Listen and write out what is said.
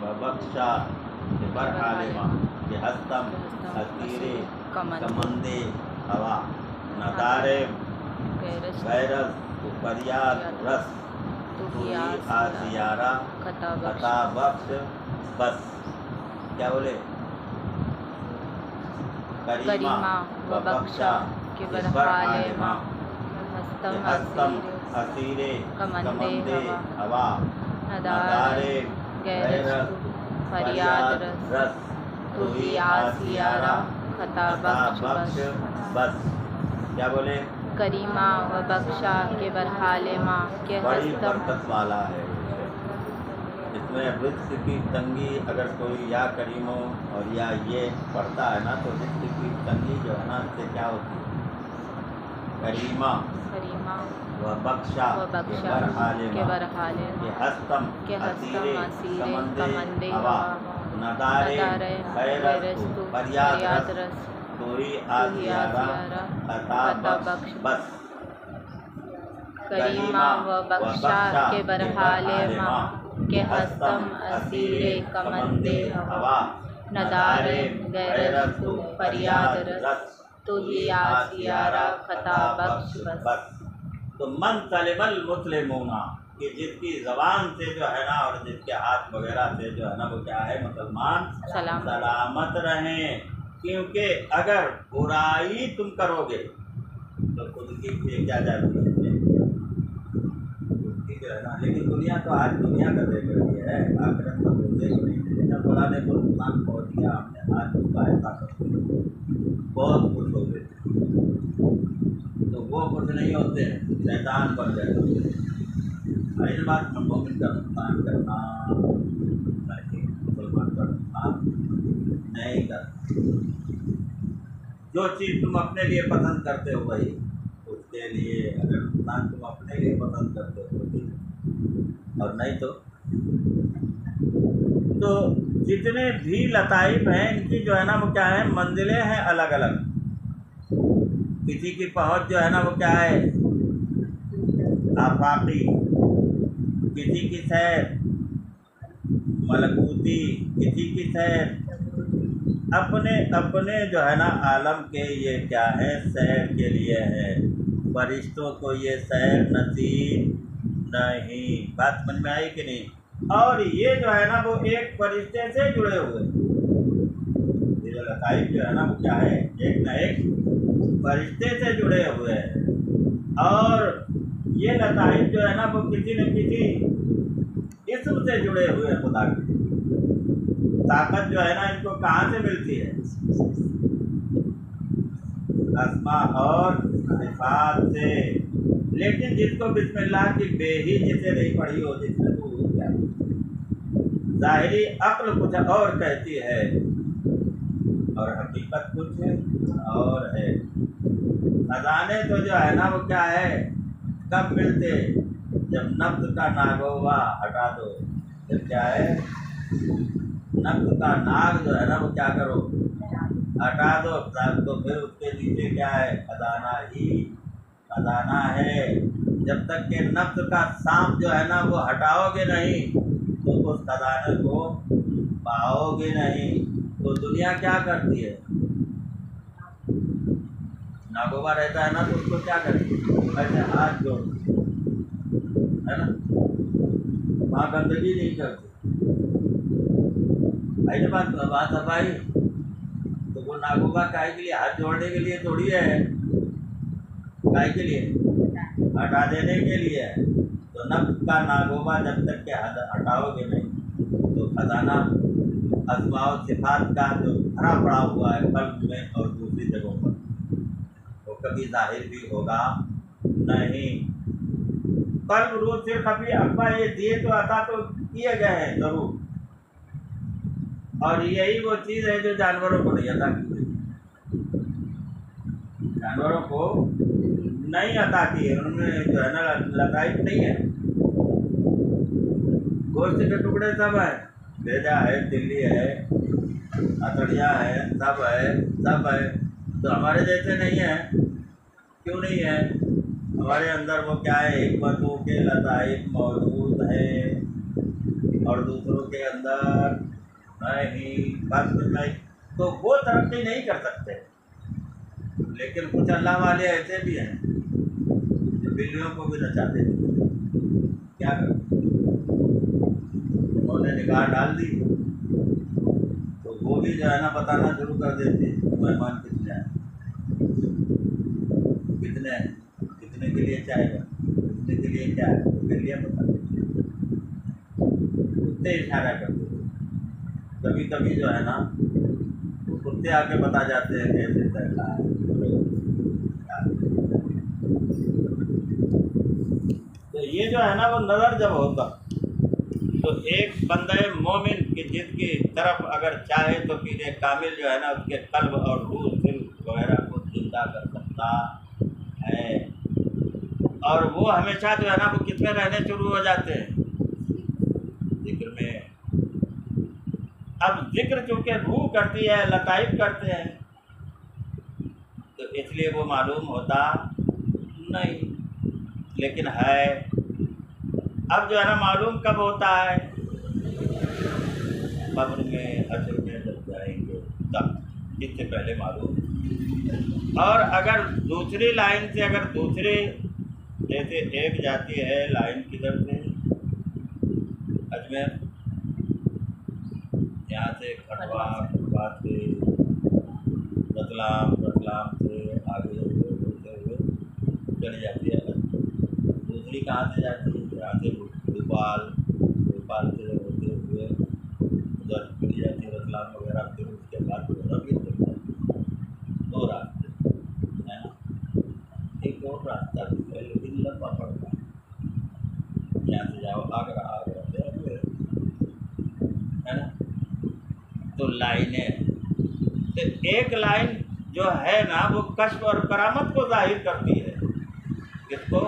वबक्षा बरहालिमा हस्तम असीरे कमंदे हवा नदारे गैरस परियाद रस तुही आसियारा खता बख्श बस। क्या बोले? करीमा व बख्शा के बरहालिमा हस्तम असीरे कमंदे हवा नदारे गैरस फरियाद रस तुही आसियारा खता बख्श बस। क्या बोले? करीमा व बख्शा के बरहालिमा के बड़ी हस्तम बरकत वाला है। इसमें रिज्क की तंगी अगर कोई या करीमो और या ये पढ़ता है ना तो रिज्क की तंगी जो है ना इससे क्या होती है? करीमा व बख्शा के बरहालिमा हस्तम असीरे कमंदे हवा नदारे गैरस फरियाद रस तुही आसियारा खता बस। करीमा व बख्शा के बरहालिमा के हस्तम असीरे कमंदे हवा नदारे गैरस फरियाद रस तुही आसियारा खता बख्श बस। तो मन सलिमल मुस्लिमूना कि जिसकी ज़बान से जो है ना और जिसके हाथ वगैरह से जो है ना वो क्या है? मुसलमान सलामत रहें। क्योंकि अगर बुराई तुम करोगे तो खुद की फेंका जाती है जो है ना। लेकिन दुनिया तो आज दुनिया का देख रही है, आखिरत तो देख नहीं। जब खुदा ने को नुकसान पहुँच दिया हमने आज उसका ऐसा कर बहुत खुश हो गए, तो वो कुछ नहीं होते हैं, शैतान बन गए। इस बात में मोमिन का नुकसान करना नहीं, मुसलमान का नुकसान नहीं करना। जो चीज़ तुम अपने लिए पसंद करते हो वही उसके लिए, अगर नुकसान तुम अपने लिए पसंद करते हो और नहीं तो जितने भी लताइफ हैं इनकी जो है ना वो क्या है? मंजिलें हैं अलग अलग। किसी की पहुँच जो है ना वो क्या है? आफाकी, किसी की सैर मलकूती, किसी की सैर अपने अपने जो है ना आलम के ये क्या है? सैर के लिए है। फरिश्तों को ये सैर नसीब नहीं। बात समझ में आई कि नहीं? और ये जो है ना वो एक फरिश्ते से जुड़े हुए, ये जो लताइफ जो है ना वो क्या है? एक न एक फरिश्ते से जुड़े हुए हैं। और ये लताइफ जो है ना वो किसी न किसी इस्म से जुड़े हुए हैं। खुदा की ताकत जो है ना इनको कहाँ से मिलती है? अस्मा और सिफात से। लेकिन जिसको बिस्मिल्लाह की बेही जिसे नहीं पढ़ी हो, जिसमें तो क्या ज़ाहिरी अक्ल कुछ और कहती है और हकीकत कुछ और है। खजाने तो जो है ना वो क्या है? कब मिलते? जब नफ्स का नागोवा हटा दो। जब क्या है? नफ्स का नाग जो है ना वो क्या करो? हटा दो। तो फिर उसके नीचे क्या है? खजाना ही खजाना है। जब तक के नफ्स का सांप जो है ना वो हटाओगे नहीं तो उस खजाने को पाओगे नहीं। तो दुनिया क्या करती है? नागोबा रहता है ना तो उसको क्या करती है? ऐसे हाथ जोड़ है ना, वहाँ गंदगी नहीं करती। ऐसे बात सफाई तो वो नागोबा काय के लिए? हाथ जोड़ने के लिए थोड़ी है, काय के लिए? हटा देने के लिए। तो नफ्स का नागोबा जब तक के हटाओगे नहीं तो खजाना अस्मा और सिफात का जो भरा पड़ा हुआ है कल्ब में और दूसरी जगहों पर वो कभी जाहिर भी होगा नहीं। कल्ब रूह से कभी अब्बा ये दिए तो अता तो किए गए हैं जरूर, और यही वो चीज़ है जो जानवरों को नहीं अता की गई। जानवरों को नहीं अता की है, उनमें जो है ना लताइफ नहीं है। गोश्त के टुकड़े सब है, भेजा है, दिल्ली है, अतड़िया है, सब है। तो हमारे जैसे नहीं है। क्यों नहीं है? हमारे अंदर वो क्या है? हिकमतों के लताइफ मौजूद है और दूसरों के अंदर नहीं, बस नहीं, तो वो तरक्की नहीं कर सकते। लेकिन कुछ अल्लाह वाले ऐसे भी हैं जो बिल्लियों को भी नचा देते। क्या करें, उन्होंने निगाह डाल दी तो वो भी जो है ना बताना शुरू कर देते मेहमान कितने हैं, कितने हैं, कितने के लिए चाय है, कितने के लिए क्या है, बिल्लियाँ बता देती, कुत्ते इशारा करते। कभी कभी जो है ना कुत्ते आके बता जाते हैं कैसे तैरना है। तो ये जो है ना वो नज़र जब होता तो एक बंदे मोमिन की जिसकी तरफ अगर चाहे तो फिर कामिल जो है ना उसके कल्ब और रूह दिल वगैरह को जिंदा कर सकता है। और वो हमेशा जो है ना वो कितने रहने शुरू हो जाते हैं जिक्र में। अब जिक्र चूँकि रूह करती है, लताइफ करते हैं, तो इसलिए वो मालूम होता नहीं, लेकिन है। अब जो है ना मालूम कब होता है, कब्र में हश्र में जब जाएंगे तब, इससे पहले मालूम। और अगर दूसरी लाइन से, अगर दूसरे जैसे एक जाती है लाइन किधर से, अजमेर, यहाँ से खंडवा, खंडवा से रतलाम, रतलाम से आगे होते हुए चली जाती है। दूसरी कहाँ से जाती है, यहाँ से भोपाल, भोपाल से होते हुए उधर चली जाती है रतलाम वगैरह, फिर उसके बाद भी चल जाती है। दो रास्ते है ना, एक और रास्ता भी है लेकिन लंबा पड़ता है। यहाँ से जाओ आगरा, आगरा से है ना, तो लाइनें, तो एक लाइन जो है ना वो कश्फ और करामत को जाहिर करती है। किसको?